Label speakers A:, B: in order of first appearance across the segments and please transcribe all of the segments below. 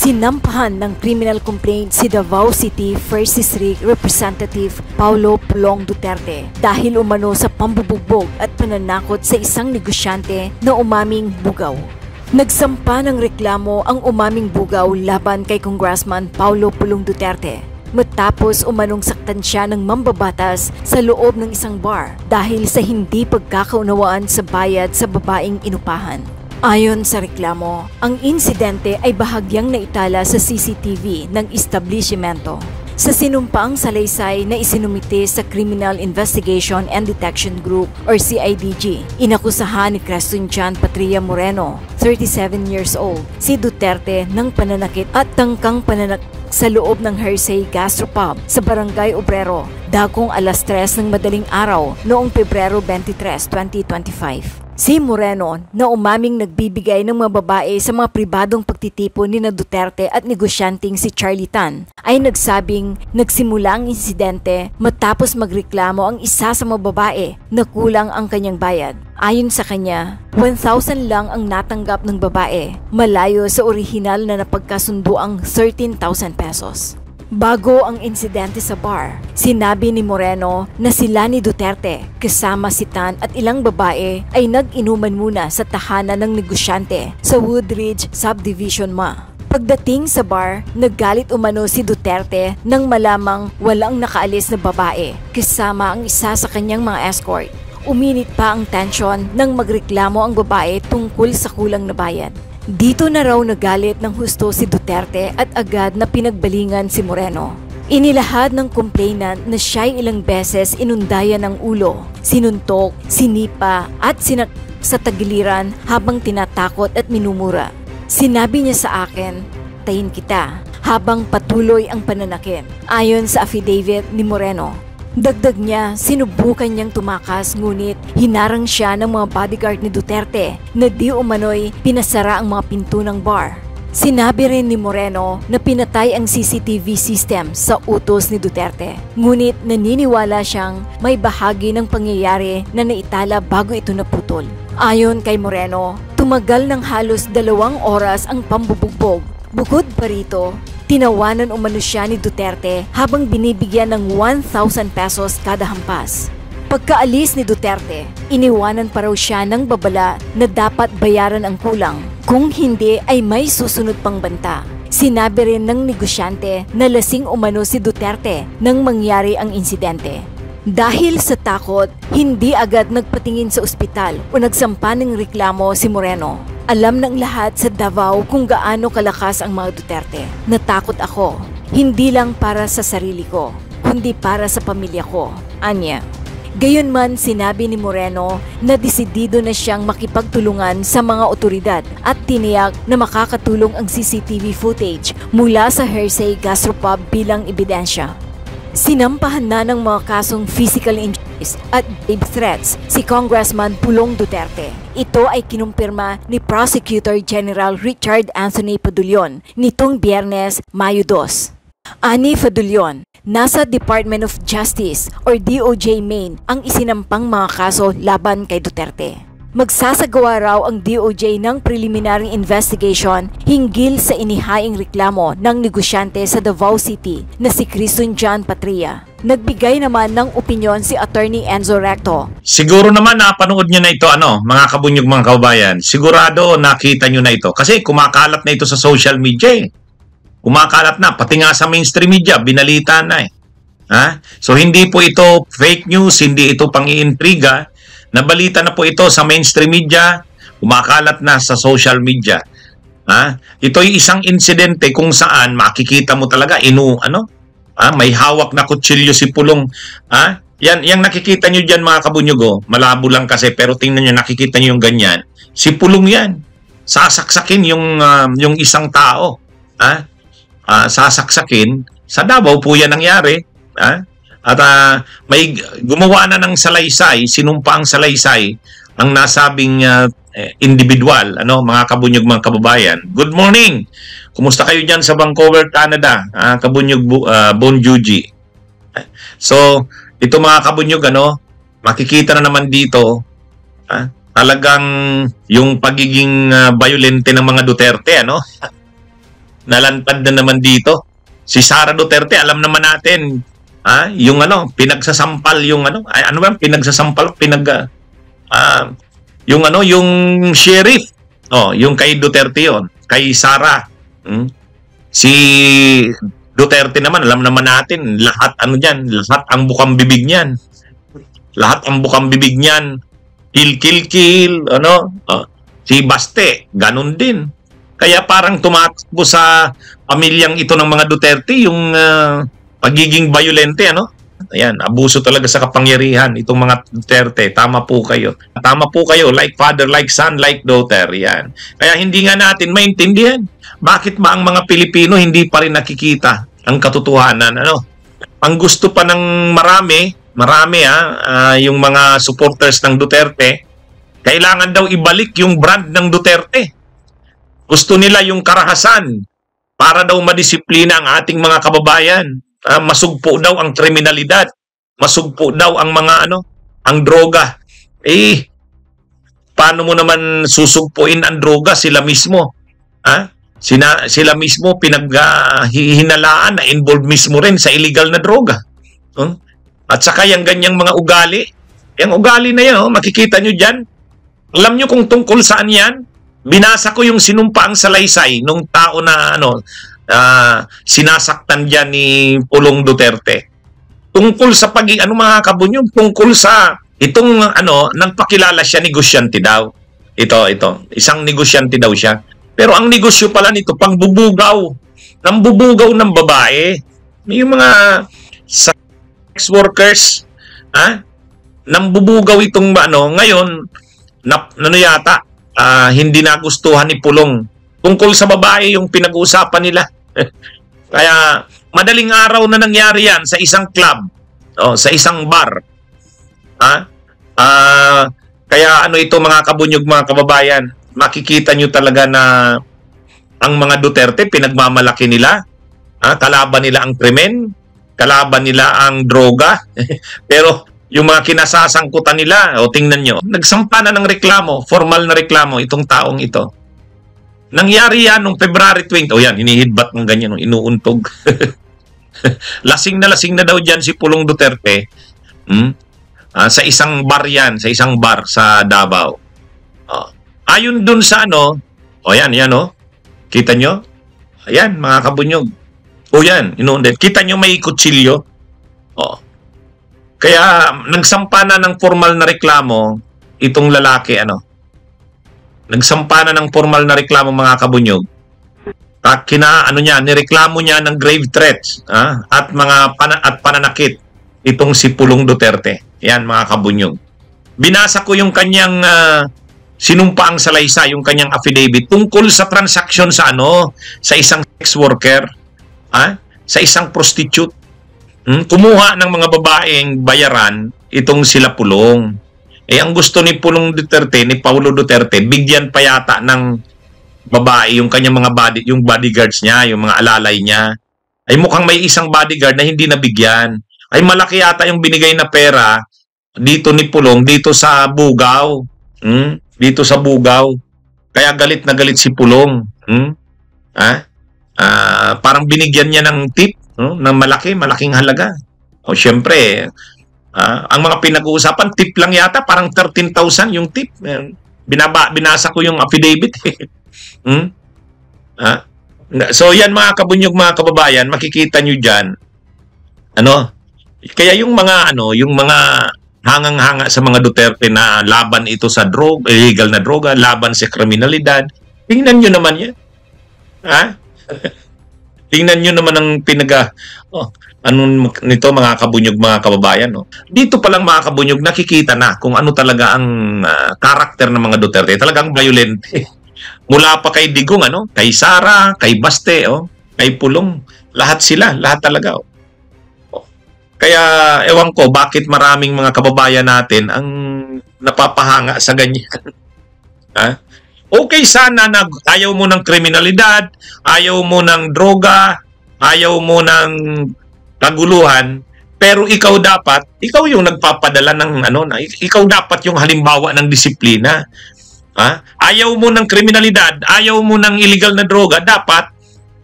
A: Sinampahan ng criminal complaint si Davao City 1st District Representative Paulo Pulong Duterte dahil umano sa pambubugbog at pananakot sa isang negosyante na umaming bugaw. Nagsampa ng reklamo ang umaming bugaw laban kay Congressman Paulo Pulong Duterte matapos umanong saktan siya ng mambabatas sa loob ng isang bar dahil sa hindi pagkakaunawaan sa bayad sa babaeng inupahan. Ayon sa reklamo, ang insidente ay bahagyang naitala sa CCTV ng establishmento. Sa sinumpaang salaysay na isinumite sa Criminal Investigation and Detection Group or CIDG, inakusahan ni Creston John Patria Moreno, 37 years old, si Duterte ng pananakit at tangkang pananakit sa loob ng Hersey Gastropub sa Barangay Obrero, dakong alas 3 ng madaling araw noong Pebrero 23, 2025. Si Moreno, na umaming nagbibigay ng mga babae sa mga pribadong pagtitipon ni na Duterte at negosyanteng si Charlie Tan, ay nagsabing nagsimula ang insidente matapos magreklamo ang isa sa mga babae na kulang ang kanyang bayad. Ayon sa kanya, 1,000 lang ang natanggap ng babae, malayo sa orihinal na napagkasundo ang 13,000 pesos. Bago ang insidente sa bar, sinabi ni Moreno na sila ni Duterte kasama si Tan at ilang babae ay nag-inuman muna sa tahanan ng negosyante sa Woodridge Subdivision Ma. Pagdating sa bar, naggalit umano si Duterte nang malamang walang nakaalis na babae kasama ang isa sa kanyang mga escort. Uminit pa ang tensyon nang magreklamo ang babae tungkol sa kulang na bayad. Dito na raw nagalit ng husto si Duterte at agad na pinagbalingan si Moreno. Inilahad ng complainant na siya'y ilang beses inundayan ng ulo, sinuntok, sinipa at sa tagiliran habang tinatakot at minumura. Sinabi niya sa akin, "Tayin kita," habang patuloy ang pananakit, ayon sa affidavit ni Moreno. Dagdag niya, sinubukan niyang tumakas ngunit hinarang siya ng mga bodyguard ni Duterte na di umano'y pinasara ang mga pinto ng bar. Sinabi rin ni Moreno na pinatay ang CCTV system sa utos ni Duterte. Ngunit naniniwala siyang may bahagi ng pangyayari na naitala bago ito naputol. Ayon kay Moreno, tumagal ng halos 2 oras ang pambubugbog. Bukod pa rito, tinawanan umano siya ni Duterte habang binibigyan ng 1,000 pesos kada hampas. Pagkaalis ni Duterte, iniwanan pa raw siya ng babala na dapat bayaran ang kulang. Kung hindi ay may susunod pang banta. Sinabi rin ng negosyante na lasing umano si Duterte nang mangyari ang insidente. Dahil sa takot, hindi agad nagpatingin sa ospital o nagsampa ng reklamo si Moreno. Alam ng lahat sa Davao kung gaano kalakas ang mga Duterte. Natakot ako, hindi lang para sa sarili ko, kundi para sa pamilya ko, anya. Gayunman, sinabi ni Moreno na desidido na siyang makipagtulungan sa mga otoridad at tiniyak na makakatulong ang CCTV footage mula sa Hersey Gastropub bilang ebidensya. Sinampahan na ng mga kasong physical injuries at grave threats si Congressman Pulong Duterte. Ito ay kinumpirma ni Prosecutor General Richard Anthony Fadulion nitong Biyernes, Mayo 2. Ani Fadulion, nasa Department of Justice or DOJ Maine ang isinampang mga kaso laban kay Duterte. Magsasagawa raw ang DOJ ng preliminary investigation hinggil sa inihaing reklamo ng negosyante sa Davao City na si Creston John Patria. Nagbigay naman ng opinyon si Attorney Enzo Recto.
B: Siguro naman napanood nyo na ito, mga kabunyog mga kababayan. Sigurado nakita nyo na ito kasi kumakalat na ito sa social media eh. Kumakalat na, pati nga sa mainstream media, binalita na eh. So hindi po ito fake news, hindi ito pang-iintriga. Nabalita na po ito sa mainstream media, kumakalat na sa social media. Ito'y isang insidente kung saan makikita mo talaga may hawak na kutsilyo si Pulong. Yang nakikita nyo dyan mga kabunyugo, malabo lang kasi pero tingnan nyo, nakikita nyo yung ganyan. Si Pulong yan. Sasaksakin yung isang tao. Sasaksakin. Sa Davao po yan nangyari. At may gumawa na ng salaysay, sinumpa ang salaysay ang nasabing individual, mga kabunyog mga kababayan. Good morning! Kumusta kayo dyan sa Vancouver, Canada? Kabunyog Bonjuji. So, ito mga kabunyog, makikita na naman dito, talagang yung pagiging violente ng mga Duterte, Nalantad na naman dito. Si Sara Duterte, alam naman natin, yung pinagsasampal yung pinagsasampal, yung sheriff. Yung kay Duterte yon, kay Sara. Si Duterte naman, alam naman natin, lahat lahat ang bukang bibig niyan. Lahat ang bukang bibig niyan. Kill, si Baste, ganun din. Kaya parang tumatakbo sa pamilyang ito ng mga Duterte yung pagiging violente, Ayan, abuso talaga sa kapangyarihan itong mga Duterte. Tama po kayo. Tama po kayo, like father, like son, like daughter. Yan. Kaya hindi nga natin maintindihan. Bakit ba ang mga Pilipino hindi pa rin nakikita ang katotohanan? Ang gusto pa ng marami yung mga supporters ng Duterte, kailangan daw ibalik yung brand ng Duterte. Gusto nila yung karahasan para daw madisiplina ang ating mga kababayan. Masugpo daw ang kriminalidad. Masugpo daw ang mga ang droga. Paano mo naman susugpuin ang droga? Sila mismo. Sila mismo pinaghihinalaan na involved mismo rin sa illegal na droga. At saka yung ganyang mga ugali. Yung ugali na yan, makikita nyo dyan. Alam nyo kung tungkol saan yan? Binasa ko yung sinumpaang salaysay nung tao na sinasaktan dyan ni Pulong Duterte. Tungkol sa mga kabunyog, tungkol sa itong nagpakilala siya, negosyante daw. Ito, isang negosyante daw siya. Pero ang negosyo pala nito, pangbubugaw. Nambubugaw ng babae. Yung mga sex workers, nambubugaw itong ngayon, yata, hindi nagustuhan ni Pulong. Tungkol sa babae yung pinag-uusapan nila. Kaya madaling araw na nangyari yan sa isang club, sa isang bar. Kaya ito mga kabunyog, mga kababayan, makikita nyo talaga na ang mga Duterte pinagmamalaki nila. Kalaban nila ang krimen, kalaban nila ang droga. Pero yung mga kinasasangkutan nila, tingnan nyo, nagsampa na ng reklamo, formal na reklamo itong taong ito. Nangyari yan noong February 20. Yan, hinihidbat ng ganyan, inuuntog. lasing na daw dyan si Pulong Duterte. Sa isang bar yan, sa isang bar sa Davao. Ayon dun sa yan, kita nyo? Ayan, mga kabunyog. Yan, inuuntog. Kita nyo may kutsilyo? Kaya, nagsampa na ng formal na reklamo itong lalaki, Nagsampa na ng formal na reklamo, mga kabunyog. At nireklamo niya ng grave threats at mga pananakit itong si Pulong Duterte. Yan, mga kabunyog. Binasa ko yung kanyang sinumpaang salaysay, yung kanyang affidavit tungkol sa transaction sa isang sex worker, sa isang prostitute. Kumuha ng mga babaeng bayaran itong sila Pulong. Ang gusto ni Pulong Duterte, ni Paulo Duterte, bigyan pa yata ng babae yung kanyang mga yung bodyguards niya, yung mga alalay niya. Ay mukhang may isang bodyguard na hindi nabigyan. Ay malaki yata yung binigay na pera dito ni Pulong, dito sa Bugaw. Dito sa Bugaw. Kaya galit na galit si Pulong. Parang binigyan niya ng tip, ng malaking halaga. Siyempre, ang mga pinag-uusapan, tip lang yata, parang 13,000 yung tip. Binasa ko yung affidavit. So yan, mga kabunyog, mga kababayan, makikita nyo dyan. Kaya yung mga hangang-hanga sa mga Duterte na laban ito sa illegal na droga, laban sa kriminalidad, tingnan nyo naman yan. Tingnan nyo naman ang nito, mga kabunyog, mga kababayan. Dito pa lang, mga kabunyog, nakikita na kung ano talaga ang karakter ng mga Duterte. Talagang violente. Mula pa kay Digong, kay Sara, kay Baste, kay Pulong. Lahat sila, lahat talaga. Kaya, ewan ko, bakit maraming mga kababayan natin ang napapahanga sa ganyan. Okay sana na ayaw mo ng kriminalidad, ayaw mo ng droga, ayaw mo ng kaguluhan, pero ikaw yung nagpapadala ng ikaw dapat yung halimbawa ng disiplina. Ayaw mo ng kriminalidad, ayaw mo ng illegal na droga, dapat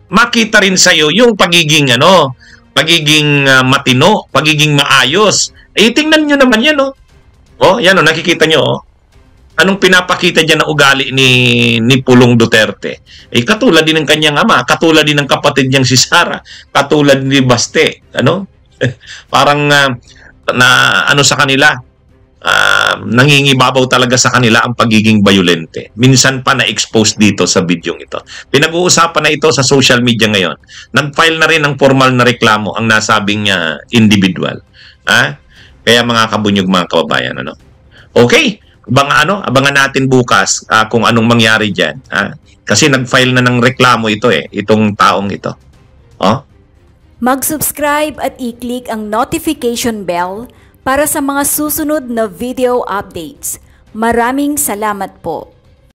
B: makita rin sa'yo yung pagiging matino, pagiging maayos. Tingnan nyo naman yan, oh. Oh, yan, oh, nakikita nyo, oh. Anong pinapakita dyan ng ugali ni Pulong Duterte? Katulad din ng kanyang ama, katulad din ng kapatid niyang si Sara, katulad ni Baste, ano? Parang sa kanila, nangingibabaw talaga sa kanila ang pagiging violente. Minsan pa na-expose dito sa video ito. Pinag-uusapan na ito sa social media ngayon. Nag-file na rin ng formal na reklamo ang nasabing individual. Kaya mga kabunyog, mga kababayan, ano? Okay, abangan natin bukas kung anong mangyari diyan. Kasi nag-file na ng reklamo ito itong taong ito. Oh?
A: Mag-subscribe at i-click ang notification bell para sa mga susunod na video updates. Maraming salamat po.